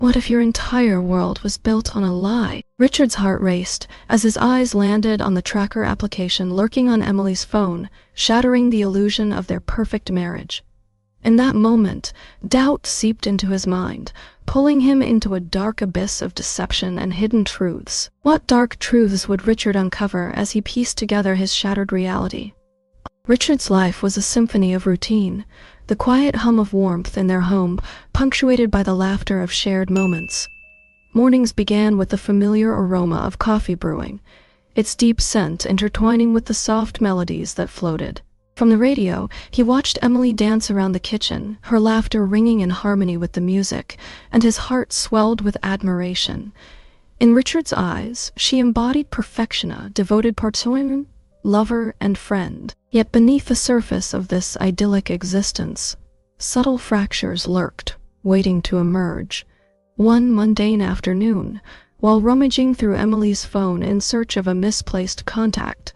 What if your entire world was built on a lie? Richard's heart raced as his eyes landed on the tracker application lurking on Emily's phone, shattering the illusion of their perfect marriage. In that moment, doubt seeped into his mind, pulling him into a dark abyss of deception and hidden truths. What dark truths would Richard uncover as he pieced together his shattered reality? Richard's life was a symphony of routine, the quiet hum of warmth in their home, punctuated by the laughter of shared moments. Mornings began with the familiar aroma of coffee brewing, its deep scent intertwining with the soft melodies that floated. From the radio, he watched Emily dance around the kitchen, her laughter ringing in harmony with the music, and his heart swelled with admiration. In Richard's eyes, she embodied perfection, a devoted partner, lover, and friend. Yet beneath the surface of this idyllic existence, subtle fractures lurked, waiting to emerge. One mundane afternoon, while rummaging through Emily's phone in search of a misplaced contact,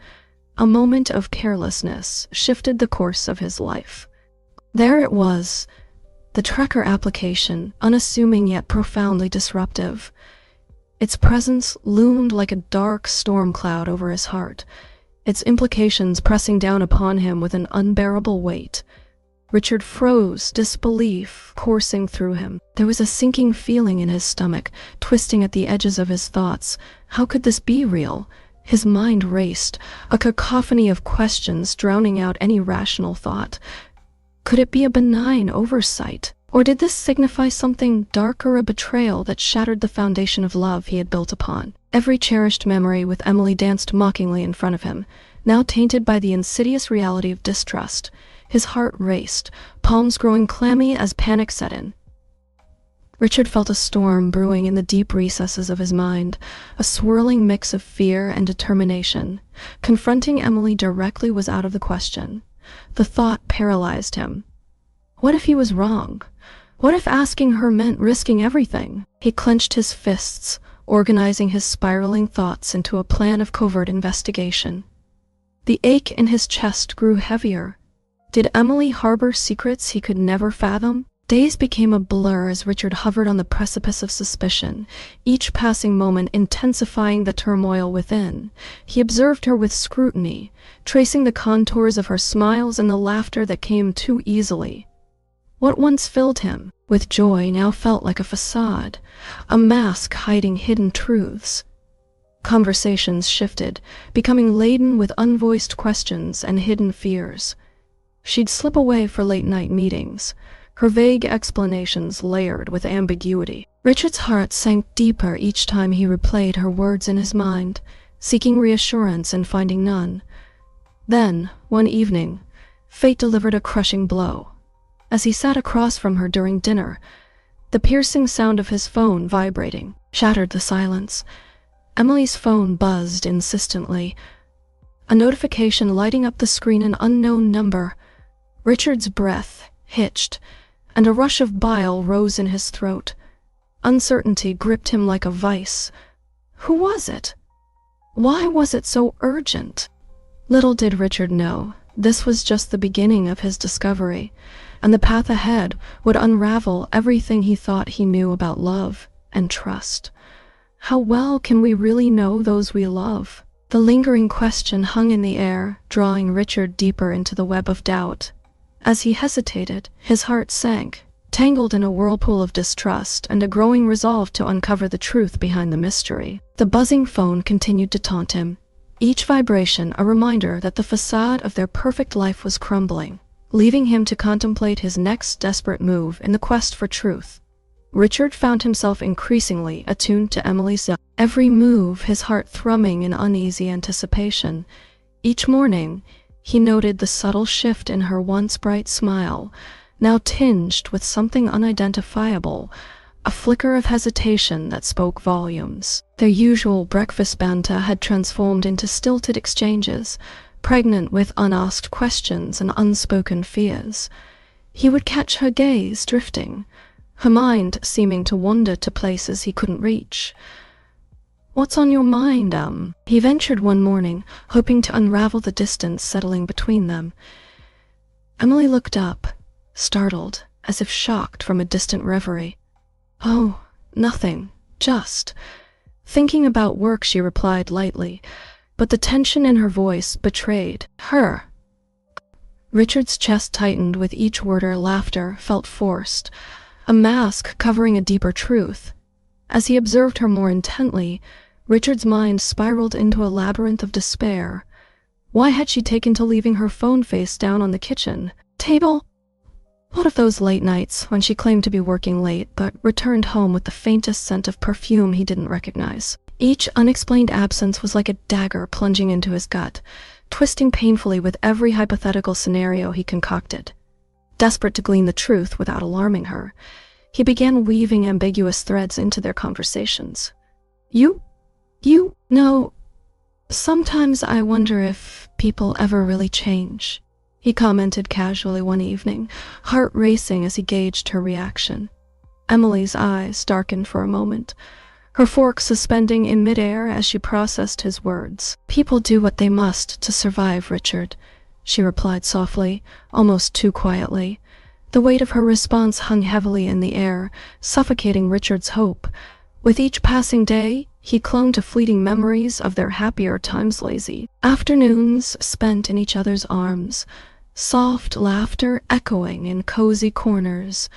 a moment of carelessness shifted the course of his life. There it was, the tracker application, unassuming yet profoundly disruptive. Its presence loomed like a dark storm cloud over his heart, its implications pressing down upon him with an unbearable weight. Richard froze, disbelief coursing through him. There was a sinking feeling in his stomach, twisting at the edges of his thoughts. How could this be real? His mind raced, a cacophony of questions drowning out any rational thought. Could it be a benign oversight? Or did this signify something darker, a betrayal that shattered the foundation of love he had built upon? Every cherished memory with Emily danced mockingly in front of him, now tainted by the insidious reality of distrust. His heart raced, palms growing clammy as panic set in. Richard felt a storm brewing in the deep recesses of his mind, a swirling mix of fear and determination. Confronting Emily directly was out of the question. The thought paralyzed him. What if he was wrong? What if asking her meant risking everything? He clenched his fists, organizing his spiraling thoughts into a plan of covert investigation. The ache in his chest grew heavier. Did Emily harbor secrets he could never fathom? Days became a blur as Richard hovered on the precipice of suspicion, each passing moment intensifying the turmoil within. He observed her with scrutiny, tracing the contours of her smiles and the laughter that came too easily. What once filled him with joy now felt like a facade, a mask hiding hidden truths. Conversations shifted, becoming laden with unvoiced questions and hidden fears. She'd slip away for late-night meetings, her vague explanations layered with ambiguity. Richard's heart sank deeper each time he replayed her words in his mind, seeking reassurance and finding none. Then, one evening, fate delivered a crushing blow. As he sat across from her during dinner, the piercing sound of his phone vibrating shattered the silence. Emily's phone buzzed insistently, a notification lighting up the screen, an unknown number. Richard's breath hitched, and a rush of bile rose in his throat. Uncertainty gripped him like a vice. Who was it? Why was it so urgent? Little did Richard know, this was just the beginning of his discovery, and the path ahead would unravel everything he thought he knew about love and trust. How well can we really know those we love? The lingering question hung in the air, drawing Richard deeper into the web of doubt. As he hesitated, his heart sank, tangled in a whirlpool of distrust and a growing resolve to uncover the truth behind the mystery. The buzzing phone continued to taunt him, each vibration a reminder that the facade of their perfect life was crumbling, leaving him to contemplate his next desperate move in the quest for truth. Richard found himself increasingly attuned to Emily's every move, his heart thrumming in uneasy anticipation. Each morning, he noted the subtle shift in her once bright smile, now tinged with something unidentifiable, a flicker of hesitation that spoke volumes. Their usual breakfast banter had transformed into stilted exchanges, pregnant with unasked questions and unspoken fears. He would catch her gaze drifting, her mind seeming to wander to places he couldn't reach. "What's on your mind, He ventured one morning, hoping to unravel the distance settling between them. Emily looked up, startled, as if shocked from a distant reverie. "Oh, Nothing. Just thinking about work, she replied lightly, but the tension in her voice betrayed her. Richard's chest tightened with each word. Her laughter felt forced, a mask covering a deeper truth. As he observed her more intently, Richard's mind spiraled into a labyrinth of despair. Why had she taken to leaving her phone face down on the kitchen table? What of those late nights when she claimed to be working late but returned home with the faintest scent of perfume he didn't recognize? Each unexplained absence was like a dagger plunging into his gut, twisting painfully with every hypothetical scenario he concocted. Desperate to glean the truth without alarming her, he began weaving ambiguous threads into their conversations. You know, sometimes I wonder if people ever really change, he commented casually one evening, heart racing as he gauged her reaction. Emily's eyes darkened for a moment, her fork suspending in midair as she processed his words. People do what they must to survive, Richard, she replied softly, almost too quietly. The weight of her response hung heavily in the air, suffocating Richard's hope. With each passing day, he clung to fleeting memories of their happier times, lazy afternoons spent in each other's arms, soft laughter echoing in cozy corners,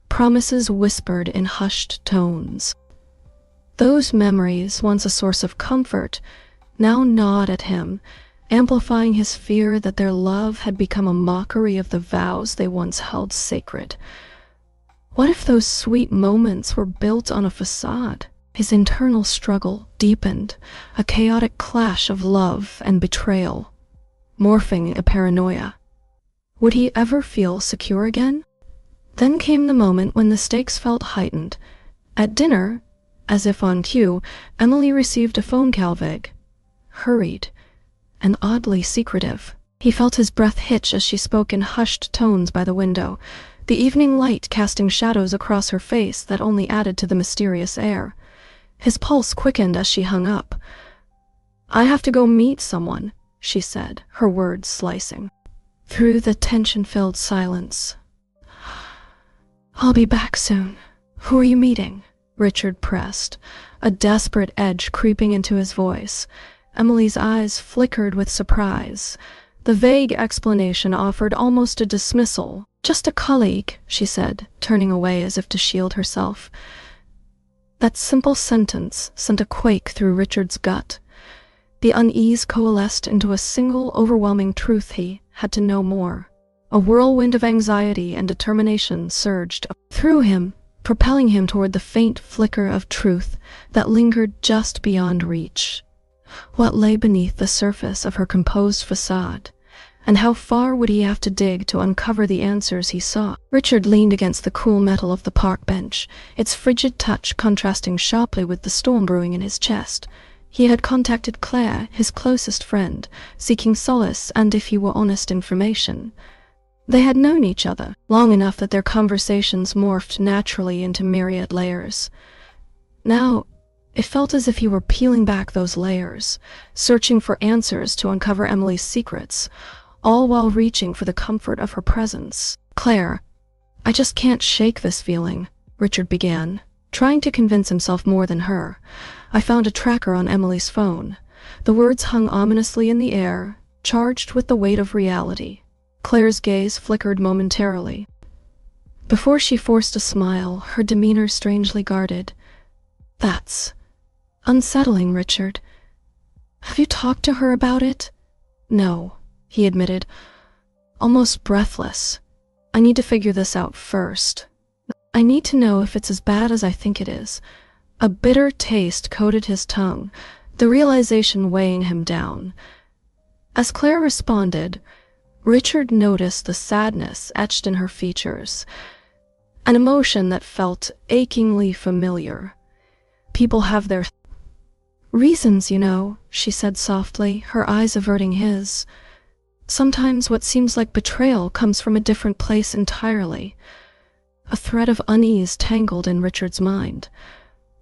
promises whispered in hushed tones. Those memories, once a source of comfort, now gnawed at him, amplifying his fear that their love had become a mockery of the vows they once held sacred. What if those sweet moments were built on a facade? His internal struggle deepened, a chaotic clash of love and betrayal, morphing into paranoia. Would he ever feel secure again? Then came the moment when the stakes felt heightened. At dinner, as if on cue, Emily received a phone call, vague, hurried, and oddly secretive. He felt his breath hitch as she spoke in hushed tones by the window, the evening light casting shadows across her face that only added to the mysterious air. His pulse quickened as she hung up. I have to go meet someone, she said, her words slicing through the tension-filled silence. I'll be back soon. Who are you meeting? Richard pressed, a desperate edge creeping into his voice. Emily's eyes flickered with surprise. The vague explanation offered almost a dismissal. Just a colleague, she said, turning away as if to shield herself. That simple sentence sent a quake through Richard's gut. The unease coalesced into a single overwhelming truth: he had to know more. A whirlwind of anxiety and determination surged through him, propelling him toward the faint flicker of truth that lingered just beyond reach. What lay beneath the surface of her composed facade? And how far would he have to dig to uncover the answers he sought? Richard leaned against the cool metal of the park bench, its frigid touch contrasting sharply with the storm brewing in his chest. He had contacted Claire, his closest friend, seeking solace and, if he were honest, information. They had known each other long enough that their conversations morphed naturally into myriad layers. Now, it felt as if he were peeling back those layers, searching for answers to uncover Emily's secrets, all while reaching for the comfort of her presence. Claire, I just can't shake this feeling, Richard began, trying to convince himself more than her. I found a tracker on Emily's phone. The words hung ominously in the air, charged with the weight of reality. Claire's gaze flickered momentarily. Before she forced a smile, her demeanor strangely guarded. That's unsettling, Richard. Have you talked to her about it? No, he admitted, almost breathless. I need to figure this out first. I need to know if it's as bad as I think it is. A bitter taste coated his tongue, the realization weighing him down. As Claire responded, Richard noticed the sadness etched in her features, an emotion that felt achingly familiar. People have their reasons, you know, she said softly, her eyes averting his. Sometimes what seems like betrayal comes from a different place entirely. A thread of unease tangled in Richard's mind.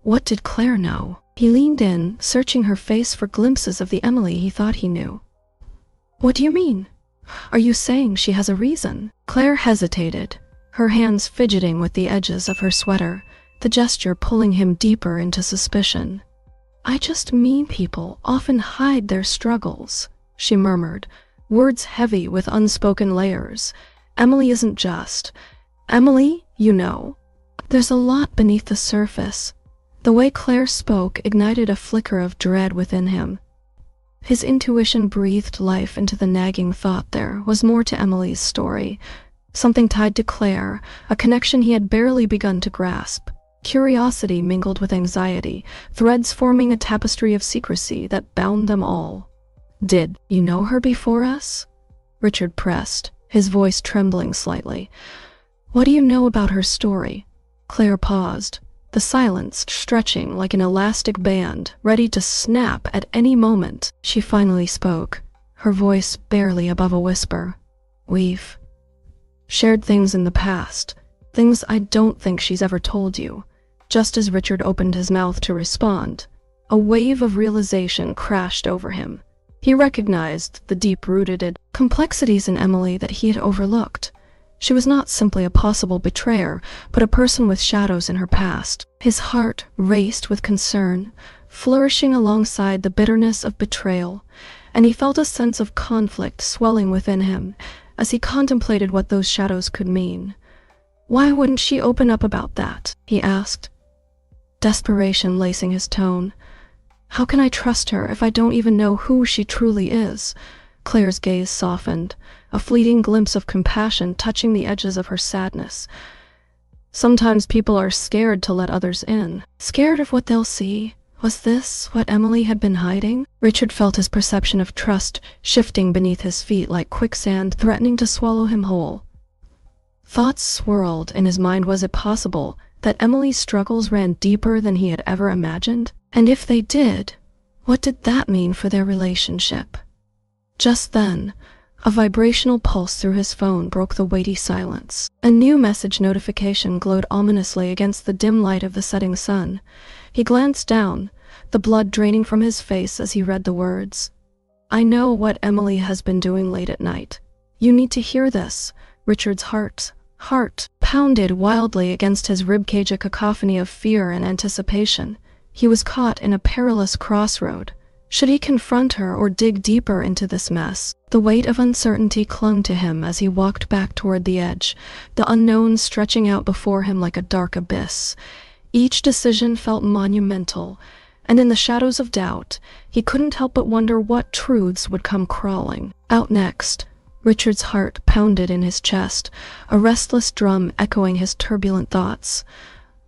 What did Claire know? He leaned in, searching her face for glimpses of the Emily he thought he knew. What do you mean? Are you saying she has a reason? Claire hesitated, her hands fidgeting with the edges of her sweater, the gesture pulling him deeper into suspicion. "I just mean people often hide their struggles," she murmured, words heavy with unspoken layers. "Emily isn't just. Emily, you know. There's a lot beneath the surface." The way Claire spoke ignited a flicker of dread within him. His intuition breathed life into the nagging thought there was more to Emily's story, something tied to Claire, a connection he had barely begun to grasp. Curiosity mingled with anxiety, threads forming a tapestry of secrecy that bound them all. "Did you know her before us?" Richard pressed, his voice trembling slightly. "What do you know about her story?" Claire paused, the silence stretching like an elastic band, ready to snap at any moment. She finally spoke, her voice barely above a whisper. "We've shared things in the past, things I don't think she's ever told you." Just as Richard opened his mouth to respond, a wave of realization crashed over him. He recognized the deep-rooted complexities in Emily that he had overlooked. She was not simply a possible betrayer, but a person with shadows in her past. His heart raced with concern, flourishing alongside the bitterness of betrayal, and he felt a sense of conflict swelling within him as he contemplated what those shadows could mean. "Why wouldn't she open up about that?" he asked, desperation lacing his tone. "How can I trust her if I don't even know who she truly is?" Claire's gaze softened, a fleeting glimpse of compassion touching the edges of her sadness. "Sometimes people are scared to let others in. Scared of what they'll see." Was this what Emily had been hiding? Richard felt his perception of trust shifting beneath his feet like quicksand, threatening to swallow him whole. Thoughts swirled in his mind. Was it possible that Emily's struggles ran deeper than he had ever imagined? And if they did, what did that mean for their relationship? Just then, a vibrational pulse through his phone broke the weighty silence. A new message notification glowed ominously against the dim light of the setting sun. He glanced down, the blood draining from his face as he read the words. "I know what Emily has been doing late at night. You need to hear this." Richard's heart pounded wildly against his ribcage, a cacophony of fear and anticipation. He was caught in a perilous crossroad. Should he confront her or dig deeper into this mess? The weight of uncertainty clung to him as he walked back toward the edge, the unknown stretching out before him like a dark abyss. Each decision felt monumental, and in the shadows of doubt, he couldn't help but wonder what truths would come crawling out next. Richard's heart pounded in his chest, a restless drum echoing his turbulent thoughts.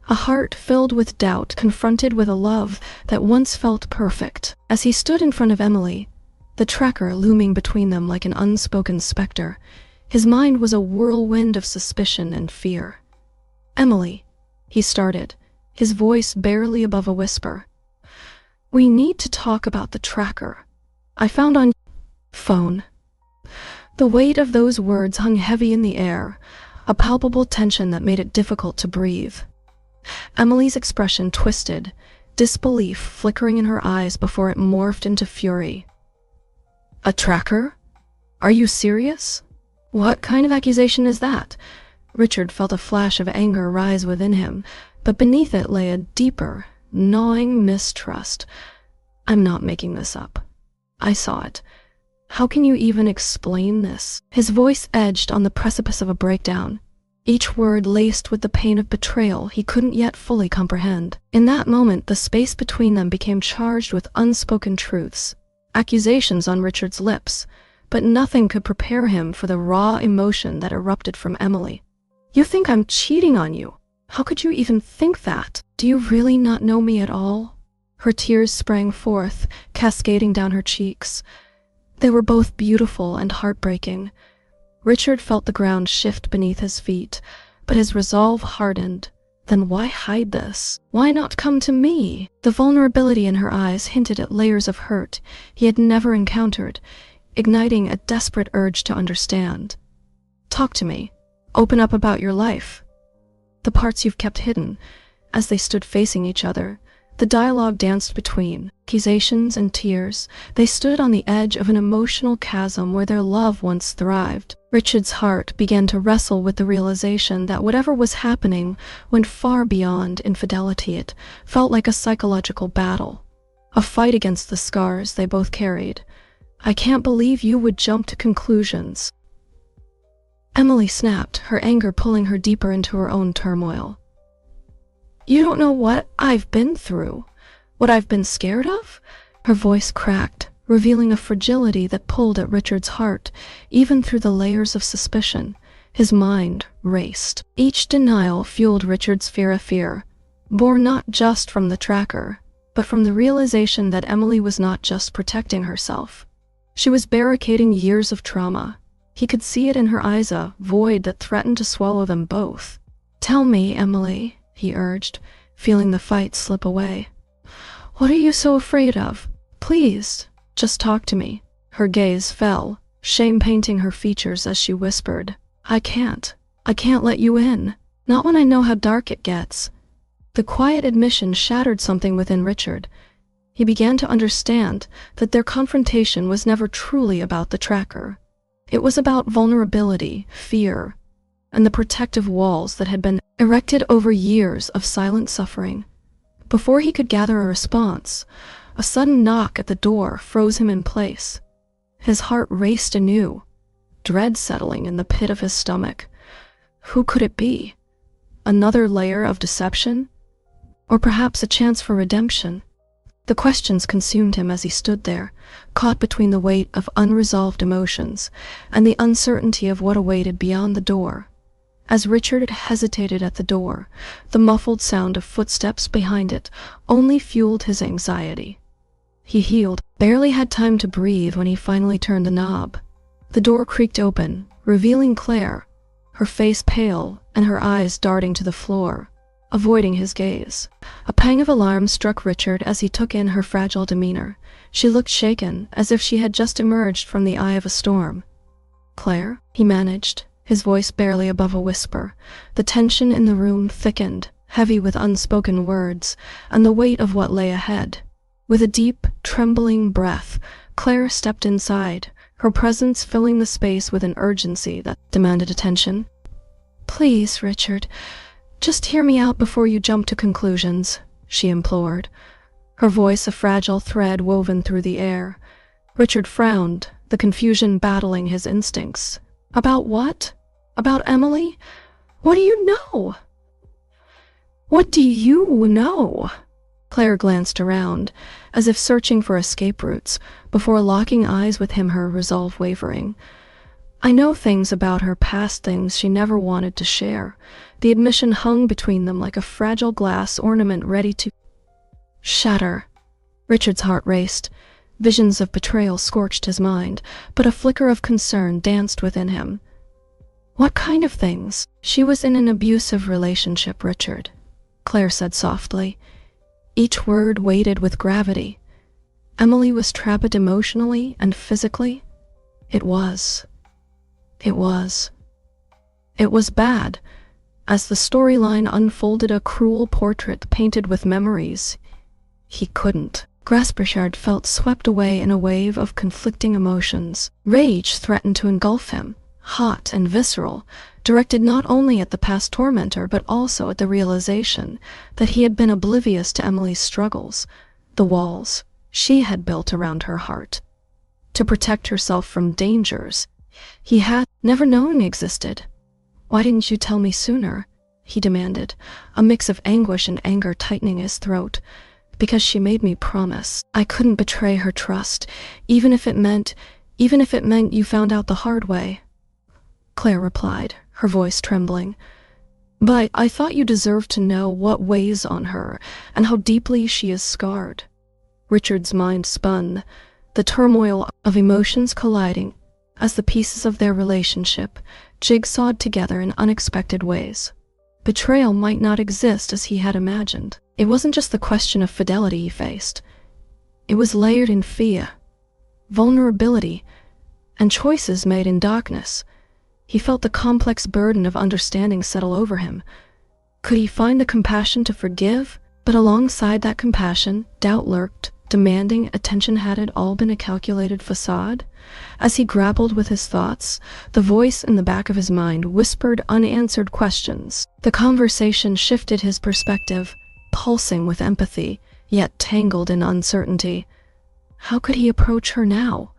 A heart filled with doubt, confronted with a love that once felt perfect. As he stood in front of Emily, the tracker looming between them like an unspoken specter, his mind was a whirlwind of suspicion and fear. "Emily," he started, his voice barely above a whisper. "We need to talk about the tracker I found on phone." The weight of those words hung heavy in the air, a palpable tension that made it difficult to breathe. Emily's expression twisted, disbelief flickering in her eyes before it morphed into fury. "A tracker? Are you serious? What kind of accusation is that?" Richard felt a flash of anger rise within him, but beneath it lay a deeper, gnawing mistrust. "I'm not making this up. I saw it. How can you even explain this?" His voice edged on the precipice of a breakdown, each word laced with the pain of betrayal he couldn't yet fully comprehend. In that moment, the space between them became charged with unspoken truths, accusations on Richard's lips, but nothing could prepare him for the raw emotion that erupted from Emily. "You think I'm cheating on you? How could you even think that? Do you really not know me at all?" Her tears sprang forth, cascading down her cheeks. They were both beautiful and heartbreaking. Richard felt the ground shift beneath his feet, but his resolve hardened. Then why hide this? Why not come to me? The vulnerability in her eyes hinted at layers of hurt he had never encountered, igniting a desperate urge to understand. "Talk to me. Open up about your life. The parts you've kept hidden." As they stood facing each other, the dialogue danced between accusations and tears. They stood on the edge of an emotional chasm where their love once thrived. Richard's heart began to wrestle with the realization that whatever was happening went far beyond infidelity. It felt like a psychological battle, a fight against the scars they both carried. "I can't believe you would jump to conclusions," Emily snapped, her anger pulling her deeper into her own turmoil. "You don't know what I've been through, what I've been scared of?" Her voice cracked, revealing a fragility that pulled at Richard's heart, even through the layers of suspicion. His mind raced. Each denial fueled Richard's fear, born not just from the tracker, but from the realization that Emily was not just protecting herself. She was barricading years of trauma. He could see it in her eyes, a void that threatened to swallow them both. "Tell me, Emily," he urged, feeling the fight slip away. "What are you so afraid of? Please, just talk to me." Her gaze fell, shame painting her features as she whispered, I can't let you in. Not when I know how dark it gets." The quiet admission shattered something within Richard. He began to understand that their confrontation was never truly about the tracker. It was about vulnerability, fear, and the protective walls that had been erected over years of silent suffering. Before he could gather a response, a sudden knock at the door froze him in place. His heart raced anew, dread settling in the pit of his stomach. Who could it be? Another layer of deception? Or perhaps a chance for redemption? The questions consumed him as he stood there, caught between the weight of unresolved emotions and the uncertainty of what awaited beyond the door. As Richard hesitated at the door, the muffled sound of footsteps behind it only fueled his anxiety. He healed, barely had time to breathe when he finally turned the knob. The door creaked open, revealing Claire, her face pale and her eyes darting to the floor, avoiding his gaze. A pang of alarm struck Richard as he took in her fragile demeanor. She looked shaken, as if she had just emerged from the eye of a storm. "Claire?" he managed, his voice barely above a whisper. The tension in the room thickened, heavy with unspoken words and the weight of what lay ahead. With a deep, trembling breath, Claire stepped inside, her presence filling the space with an urgency that demanded attention. "Please, Richard, just hear me out before you jump to conclusions," she implored, her voice a fragile thread woven through the air. Richard frowned, the confusion battling his instincts. "About what? About Emily? What do you know? What do you know?" Claire glanced around, as if searching for escape routes, before locking eyes with him, her resolve wavering. "I know things about her past, things she never wanted to share." The admission hung between them like a fragile glass ornament ready to shatter. Richard's heart raced. Visions of betrayal scorched his mind, but a flicker of concern danced within him. "What kind of things?" "She was in an abusive relationship, Richard," Claire said softly, each word weighted with gravity. "Emily was trapped emotionally and physically. It was bad." As the storyline unfolded, a cruel portrait painted with memories he couldn't grasp. Richard felt swept away in a wave of conflicting emotions. Rage threatened to engulf him, hot and visceral, directed not only at the past tormentor but also at the realization that he had been oblivious to Emily's struggles, the walls she had built around her heart to protect herself from dangers he had never known existed. "Why didn't you tell me sooner?" he demanded, a mix of anguish and anger tightening his throat. "Because she made me promise I couldn't betray her trust, even if it meant you found out the hard way," Claire replied, her voice trembling. "But I thought you deserved to know what weighs on her and how deeply she is scarred." Richard's mind spun, the turmoil of emotions colliding as the pieces of their relationship jigsawed together in unexpected ways. Betrayal might not exist as he had imagined. It wasn't just the question of fidelity he faced. It was layered in fear, vulnerability, and choices made in darkness. He felt the complex burden of understanding settle over him. Could he find the compassion to forgive? But alongside that compassion, doubt lurked, demanding attention. Had it all been a calculated facade? As he grappled with his thoughts, the voice in the back of his mind whispered unanswered questions. The conversation shifted his perspective, pulsing with empathy, yet tangled in uncertainty. How could he approach her now?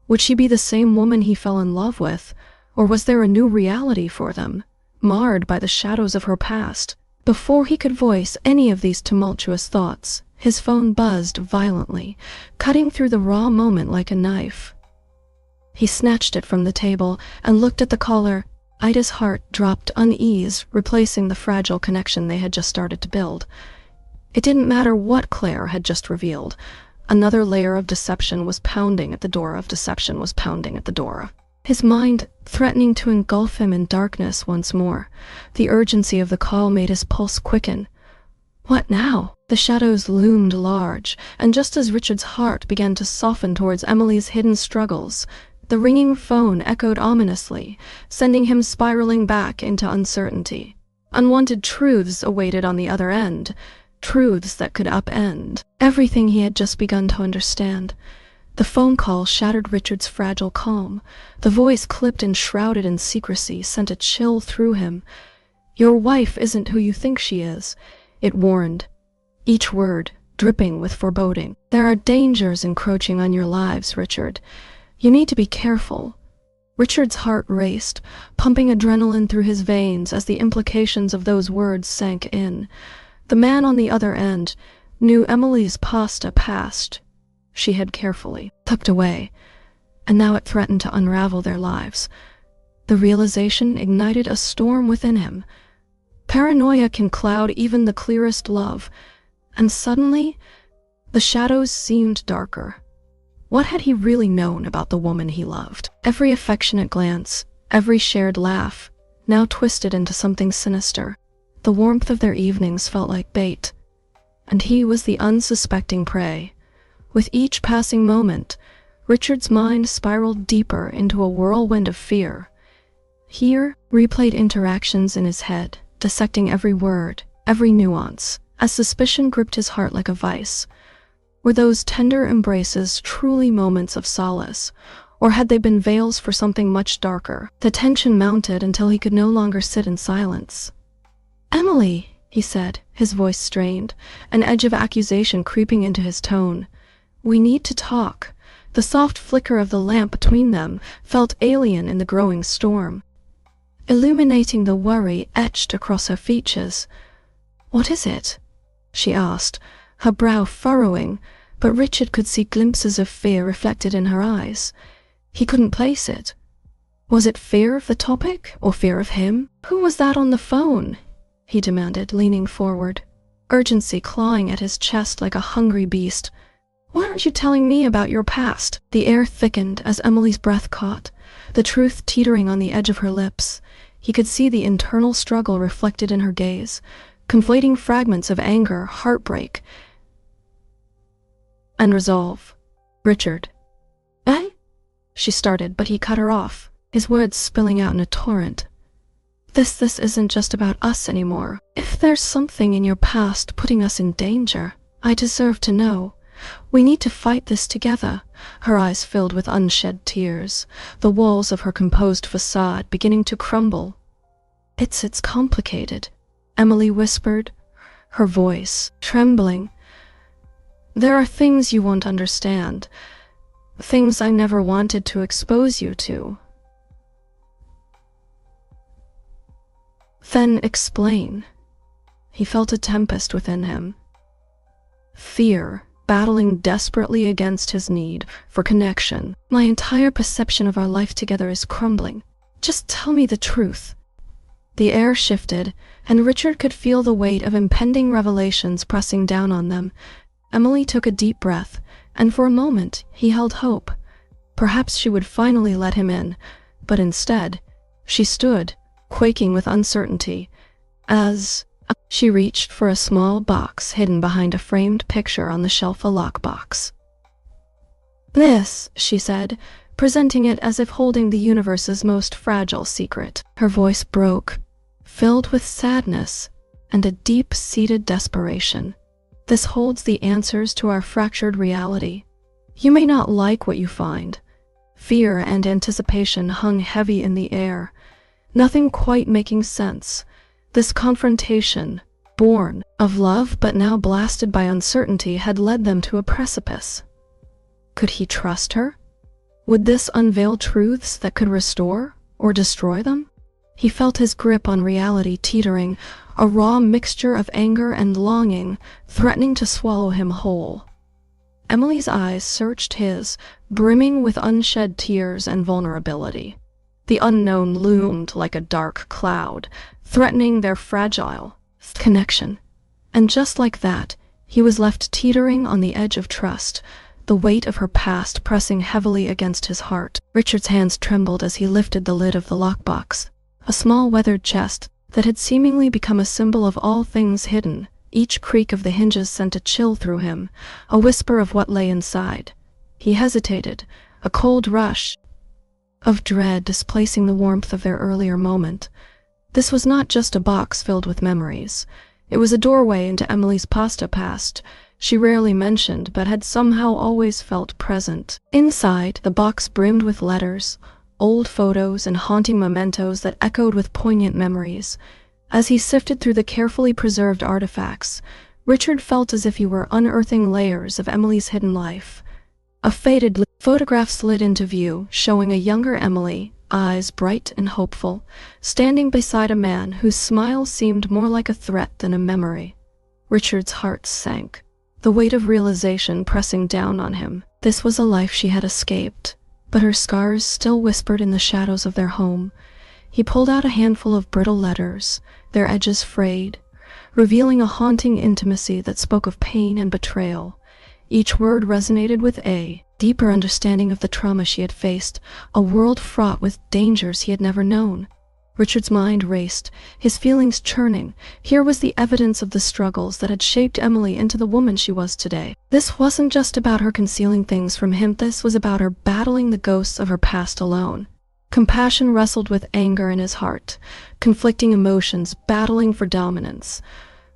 Would she be the same woman he fell in love with, or was there a new reality for them, marred by the shadows of her past? Before he could voice any of these tumultuous thoughts, his phone buzzed violently, cutting through the raw moment like a knife. He snatched it from the table and looked at the caller. Ida's heart dropped unease, replacing the fragile connection they had just started to build. It didn't matter what Claire had just revealed. Another layer of deception was pounding at the door. His mind threatening to engulf him in darkness once more. The urgency of the call made his pulse quicken. What now? The shadows loomed large, and just as Richard's heart began to soften towards Emily's hidden struggles, the ringing phone echoed ominously, sending him spiraling back into uncertainty. Unwanted truths awaited on the other end, truths that could upend everything he had just begun to understand. The phone call shattered Richard's fragile calm. The voice, clipped and shrouded in secrecy, sent a chill through him. "Your wife isn't who you think she is," it warned, each word dripping with foreboding. "There are dangers encroaching on your lives, Richard. You need to be careful." Richard's heart raced, pumping adrenaline through his veins as the implications of those words sank in. The man on the other end knew Emily's past she had carefully tucked away, and now it threatened to unravel their lives. The realization ignited a storm within him. Paranoia can cloud even the clearest love, and suddenly, the shadows seemed darker. What had he really known about the woman he loved? Every affectionate glance, every shared laugh, now twisted into something sinister. The warmth of their evenings felt like bait, and he was the unsuspecting prey. With each passing moment, Richard's mind spiraled deeper into a whirlwind of fear. Here, replayed interactions in his head, dissecting every word, every nuance, as suspicion gripped his heart like a vice. Were those tender embraces truly moments of solace, or had they been veils for something much darker? The tension mounted until he could no longer sit in silence. "Emily," he said, his voice strained, an edge of accusation creeping into his tone. "We need to talk." The soft flicker of the lamp between them felt alien in the growing storm, illuminating the worry etched across her features. "What is it?" she asked, her brow furrowing, but Richard could see glimpses of fear reflected in her eyes. He couldn't place it. Was it fear of the topic, or fear of him? "Who was that on the phone?" he demanded, leaning forward, urgency clawing at his chest like a hungry beast. "Why aren't you telling me about your past?" The air thickened as Emily's breath caught, the truth teetering on the edge of her lips. He could see the internal struggle reflected in her gaze, conflating fragments of anger, heartbreak, and resolve. "Richard." "Eh?" she started, but he cut her off, his words spilling out in a torrent. This isn't just about us anymore. If there's something in your past putting us in danger, I deserve to know. We need to fight this together." Her eyes filled with unshed tears, the walls of her composed facade beginning to crumble. It's complicated," Emily whispered, her voice trembling. "There are things you won't understand, things I never wanted to expose you to." "Then explain." He felt a tempest within him. Fear battling desperately against his need for connection. "My entire perception of our life together is crumbling. Just tell me the truth." The air shifted, and Richard could feel the weight of impending revelations pressing down on them. Emily took a deep breath, and for a moment he held hope. Perhaps she would finally let him in, but instead, she stood, quaking with uncertainty, as she reached for a small box hidden behind a framed picture on the shelf, a lockbox. "This," she said, presenting it as if holding the universe's most fragile secret. Her voice broke, filled with sadness and a deep-seated desperation. This holds the answers to our fractured reality. You may not like what you find. Fear and anticipation hung heavy in the air, nothing quite making sense. This confrontation, born of love but now blasted by uncertainty, had led them to a precipice. Could he trust her? Would this unveil truths that could restore or destroy them? He felt his grip on reality teetering, a raw mixture of anger and longing, threatening to swallow him whole. Emily's eyes searched his, brimming with unshed tears and vulnerability. The unknown loomed like a dark cloud, threatening their fragile connection. And just like that, he was left teetering on the edge of trust, the weight of her past pressing heavily against his heart. Richard's hands trembled as he lifted the lid of the lockbox, a small weathered chest that had seemingly become a symbol of all things hidden. Each creak of the hinges sent a chill through him, a whisper of what lay inside. He hesitated, a cold rush of dread displacing the warmth of their earlier moment. This was not just a box filled with memories. It was a doorway into Emily's pasta past, she rarely mentioned but had somehow always felt present. Inside, the box brimmed with letters, old photos and haunting mementos that echoed with poignant memories. As he sifted through the carefully preserved artifacts, Richard felt as if he were unearthing layers of Emily's hidden life. A faded photograph slid into view, showing a younger Emily, eyes bright and hopeful, standing beside a man whose smile seemed more like a threat than a memory. Richard's heart sank, the weight of realization pressing down on him. This was a life she had escaped, but her scars still whispered in the shadows of their home. He pulled out a handful of brittle letters, their edges frayed, revealing a haunting intimacy that spoke of pain and betrayal. Each word resonated with a deeper understanding of the trauma she had faced, a world fraught with dangers he had never known. Richard's mind raced, his feelings churning. Here was the evidence of the struggles that had shaped Emily into the woman she was today. This wasn't just about her concealing things from him, this was about her battling the ghosts of her past alone. Compassion wrestled with anger in his heart, conflicting emotions battling for dominance.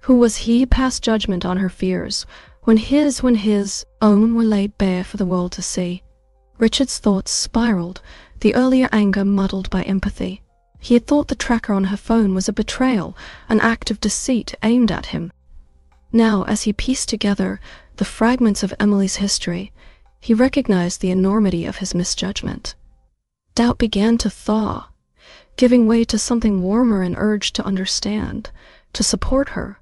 Who was he past judgment on her fears, when his own were laid bare for the world to see? Richard's thoughts spiraled, the earlier anger muddled by empathy. He had thought the tracker on her phone was a betrayal, an act of deceit aimed at him. Now, as he pieced together the fragments of Emily's history, he recognized the enormity of his misjudgment. Doubt began to thaw, giving way to something warmer, an urge to understand, to support her.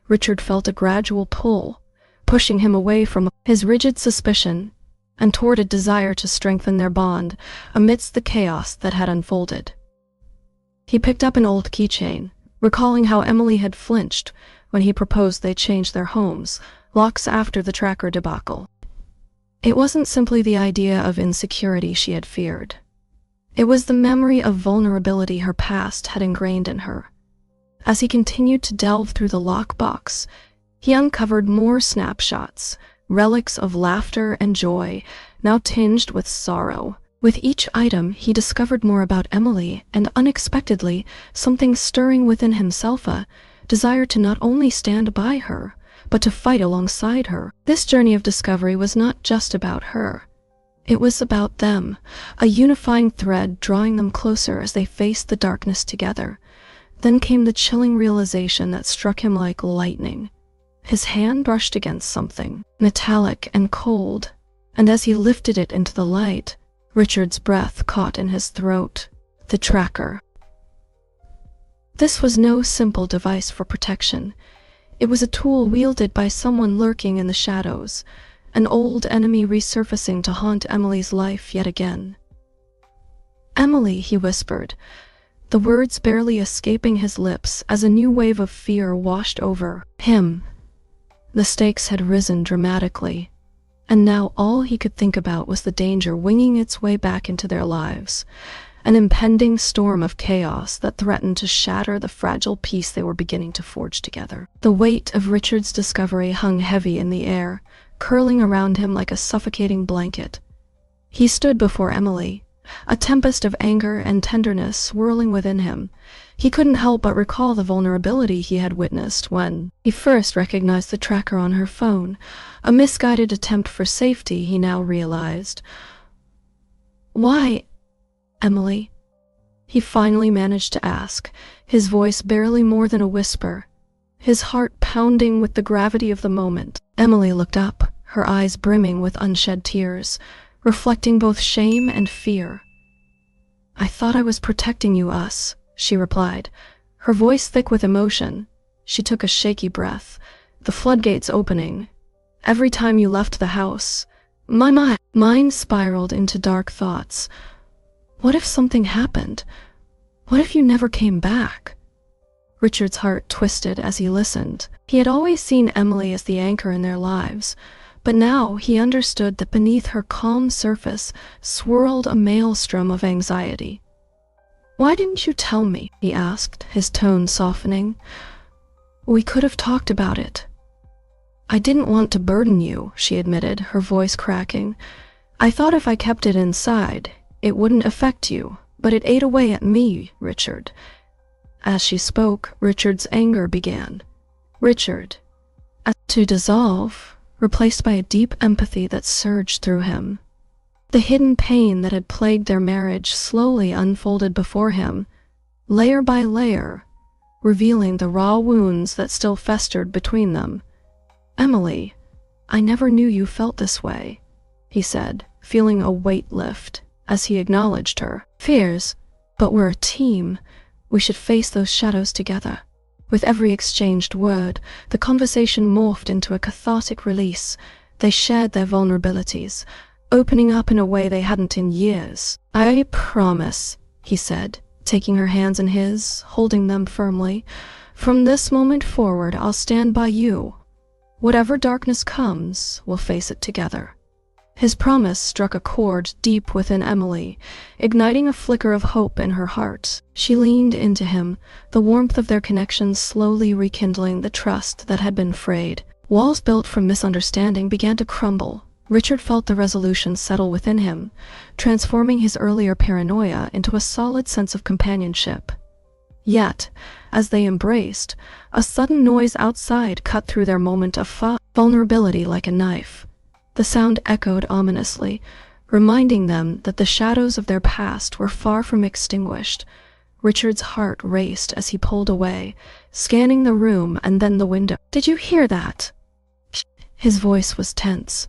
Richard felt a gradual pull, pushing him away from his rigid suspicion and toward a desire to strengthen their bond amidst the chaos that had unfolded. He picked up an old keychain, recalling how Emily had flinched when he proposed they change their homes, locks after the tracker debacle. It wasn't simply the idea of insecurity she had feared. It was the memory of vulnerability her past had ingrained in her. As he continued to delve through the lockbox, he uncovered more snapshots, relics of laughter and joy, now tinged with sorrow. With each item, he discovered more about Emily, and unexpectedly, something stirring within himself, a desire to not only stand by her, but to fight alongside her. This journey of discovery was not just about her. It was about them, a unifying thread drawing them closer as they faced the darkness together. Then came the chilling realization that struck him like lightning. His hand brushed against something, metallic and cold, and as he lifted it into the light, Richard's breath caught in his throat. The tracker. This was no simple device for protection. It was a tool wielded by someone lurking in the shadows, an old enemy resurfacing to haunt Emily's life yet again. "Emily," he whispered, the words barely escaping his lips as a new wave of fear washed over him. The stakes had risen dramatically, and now all he could think about was the danger winging its way back into their lives, an impending storm of chaos that threatened to shatter the fragile peace they were beginning to forge together. The weight of Richard's discovery hung heavy in the air, curling around him like a suffocating blanket. He stood before Emily, a tempest of anger and tenderness swirling within him. He couldn't help but recall the vulnerability he had witnessed when he first recognized the tracker on her phone, a misguided attempt for safety, he now realized. "Why, Emily?" he finally managed to ask, his voice barely more than a whisper, his heart pounding with the gravity of the moment. Emily looked up, her eyes brimming with unshed tears, reflecting both shame and fear. "I thought I was protecting you, us," she replied, her voice thick with emotion. She took a shaky breath, the floodgates opening. "Every time you left the house, my mind spiraled into dark thoughts. What if something happened? What if you never came back?" Richard's heart twisted as he listened. He had always seen Emily as the anchor in their lives, but now he understood that beneath her calm surface swirled a maelstrom of anxiety. "Why didn't you tell me?" he asked, his tone softening. "We could have talked about it." "I didn't want to burden you," she admitted, her voice cracking. "I thought if I kept it inside, it wouldn't affect you, but it ate away at me, Richard." As she spoke, Richard's anger began. To dissolve, replaced by a deep empathy that surged through him. The hidden pain that had plagued their marriage slowly unfolded before him, layer by layer, revealing the raw wounds that still festered between them. "Emily, I never knew you felt this way," he said, feeling a weight lift as he acknowledged her fears. "But we're a team. We should face those shadows together." With every exchanged word, the conversation morphed into a cathartic release. They shared their vulnerabilities, opening up in a way they hadn't in years. "I promise," he said, taking her hands in his, holding them firmly. "From this moment forward, I'll stand by you. Whatever darkness comes, we'll face it together." His promise struck a chord deep within Emily, igniting a flicker of hope in her heart. She leaned into him, the warmth of their connection slowly rekindling the trust that had been frayed. Walls built from misunderstanding began to crumble. Richard felt the resolution settle within him, transforming his earlier paranoia into a solid sense of companionship. Yet, as they embraced, a sudden noise outside cut through their moment of vulnerability like a knife. The sound echoed ominously, reminding them that the shadows of their past were far from extinguished. Richard's heart raced as he pulled away, scanning the room and then the window. "Did you hear that?" His voice was tense,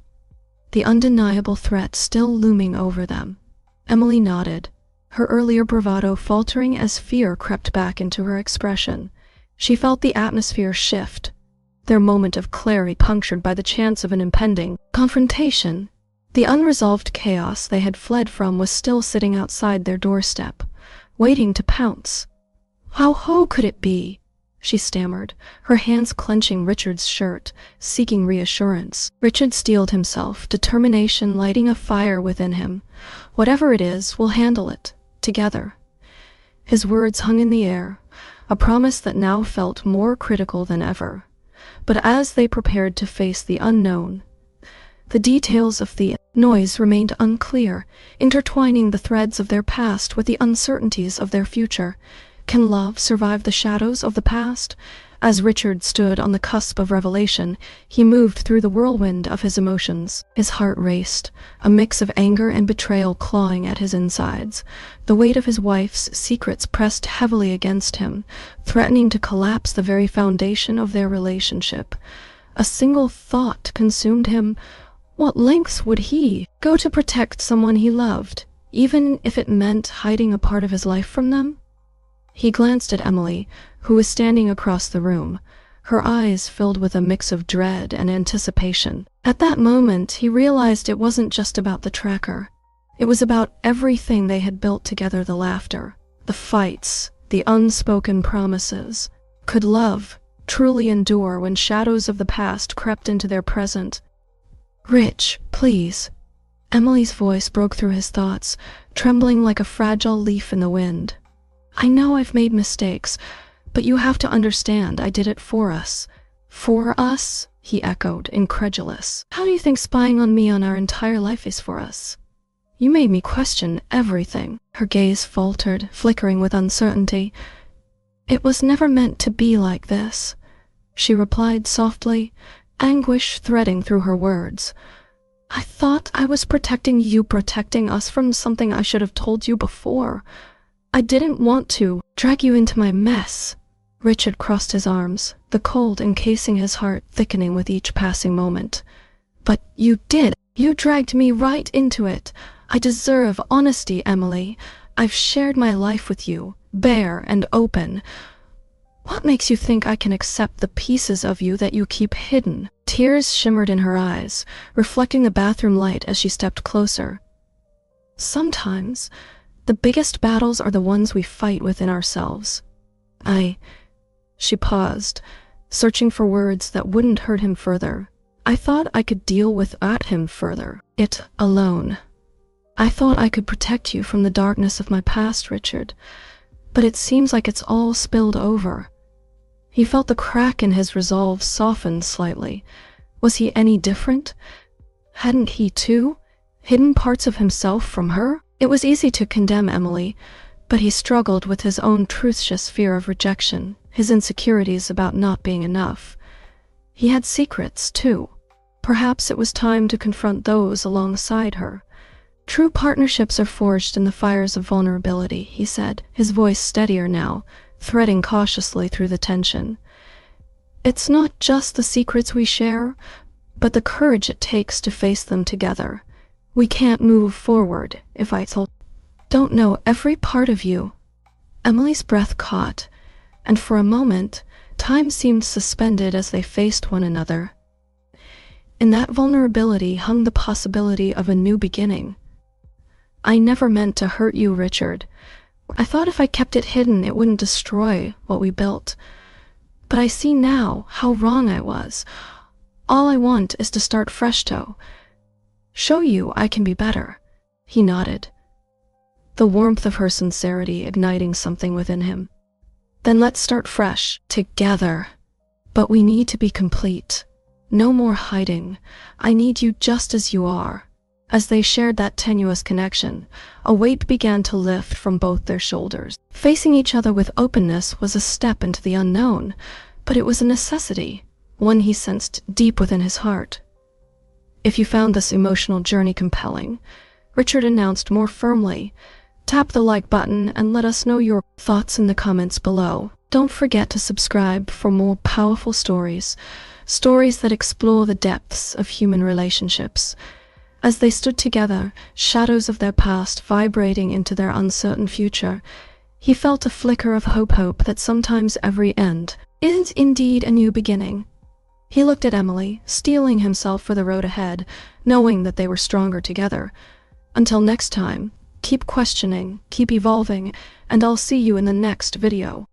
the undeniable threat still looming over them. Emily nodded, her earlier bravado faltering as fear crept back into her expression. She felt the atmosphere shift, their moment of clarity punctured by the chance of an impending confrontation. The unresolved chaos they had fled from was still sitting outside their doorstep, waiting to pounce. How could it be?" she stammered, her hands clenching Richard's shirt, seeking reassurance. Richard steeled himself, determination lighting a fire within him. "Whatever it is, we'll handle it, together." His words hung in the air, a promise that now felt more critical than ever. But as they prepared to face the unknown, the details of the noise remained unclear, intertwining the threads of their past with the uncertainties of their future. Can love survive the shadows of the past? As Richard stood on the cusp of revelation, he moved through the whirlwind of his emotions. His heart raced, a mix of anger and betrayal clawing at his insides. The weight of his wife's secrets pressed heavily against him, threatening to collapse the very foundation of their relationship. A single thought consumed him. What lengths would he go to protect someone he loved, even if it meant hiding a part of his life from them? He glanced at Emily, who was standing across the room, her eyes filled with a mix of dread and anticipation. At that moment, he realized it wasn't just about the tracker. It was about everything they had built together: the laughter, the fights, the unspoken promises. Could love truly endure when shadows of the past crept into their present? "Rich, please." Emily's voice broke through his thoughts, trembling like a fragile leaf in the wind. "I know I've made mistakes, but you have to understand I did it for us." "For us?" he echoed, incredulous. "How do you think spying on me on our entire life is for us? You made me question everything. Her gaze faltered, flickering with uncertainty. It was never meant to be like this, she replied softly, anguish threading through her words. I thought I was protecting you, protecting us from something I should have told you before. I didn't want to drag you into my mess. Richard crossed his arms, the cold encasing his heart thickening with each passing moment. But you did. You dragged me right into it. I deserve honesty, Emily. I've shared my life with you, bare and open. What makes you think I can accept the pieces of you that you keep hidden? Tears shimmered in her eyes, reflecting the bathroom light as she stepped closer. Sometimes, the biggest battles are the ones we fight within ourselves. She paused, searching for words that wouldn't hurt him further. I thought I could deal without him further. It alone. I thought I could protect you from the darkness of my past, Richard. But it seems like it's all spilled over. He felt the crack in his resolve soften slightly. Was he any different? Hadn't he, too, hidden parts of himself from her? It was easy to condemn Emily, but he struggled with his own truthless fear of rejection, his insecurities about not being enough. He had secrets, too. Perhaps it was time to confront those alongside her. True partnerships are forged in the fires of vulnerability, he said, his voice steadier now, threading cautiously through the tension. It's not just the secrets we share, but the courage it takes to face them together. We can't move forward if I don't know every part of you. Emily's breath caught, and for a moment, time seemed suspended as they faced one another. In that vulnerability hung the possibility of a new beginning. I never meant to hurt you, Richard. I thought if I kept it hidden, it wouldn't destroy what we built. But I see now how wrong I was. All I want is to start fresh, show you I can be better. He nodded, the warmth of her sincerity igniting something within him. Then let's start fresh, together. But we need to be complete. No more hiding. I need you just as you are. As they shared that tenuous connection, a weight began to lift from both their shoulders. Facing each other with openness was a step into the unknown, but it was a necessity, one he sensed deep within his heart. If you found this emotional journey compelling, Richard announced more firmly, tap the like button and let us know your thoughts in the comments below. Don't forget to subscribe for more powerful stories that explore the depths of human relationships. As they stood together, shadows of their past vibrating into their uncertain future, he felt a flicker of hope that sometimes every end is indeed a new beginning. He looked at Emily, steeling himself for the road ahead, knowing that they were stronger together. Until next time, keep questioning, keep evolving, and I'll see you in the next video.